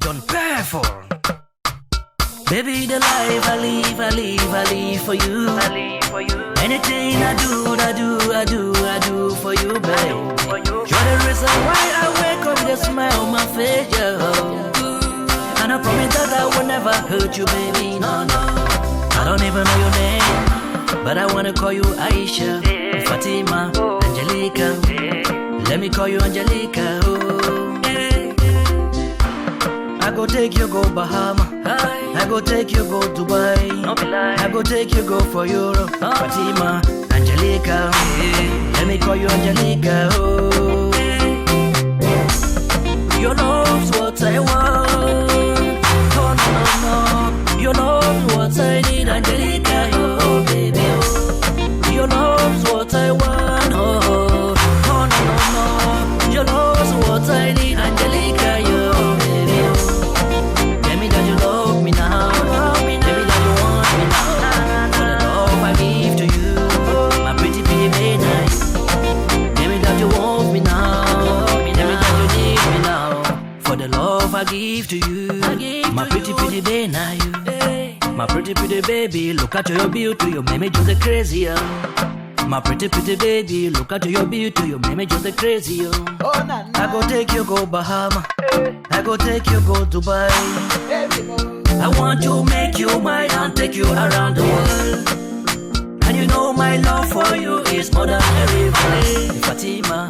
John Perfect. Baby, the life I live for you. Anything I do for you, babe. You're the reason why I wake up with a smile on my face, yeah. And I promise that I will never hurt you, baby, no. I don't even know your name, but I wanna call you Aisha, Fatima, Angelica. Let me call you Angelica, I go take you go Bahama, I go take you go Dubai, I go take you go for Europe, Fatima, Angelica. Let me call you Angelica, Your love's what I want. Oh no, your love's what I need, Angelica. Oh baby, your love's what I want. Oh no, your love's what I need, Angelica. Oh baby, tell me that you love me now. Tell me that you want me now. For the love I give to you, my pretty baby nice. Tell me that you want me now. Tell me that you need me now. For the love I give to you, my pretty baby now you. My pretty baby, look at your beauty, you make me just crazy. My pretty baby, look at your beauty, you make me just crazy. I go take you go Bahama, I go take you go Dubai. I want to make you mine and take you around the world. And you know my love for you is more than everybody. Fatima,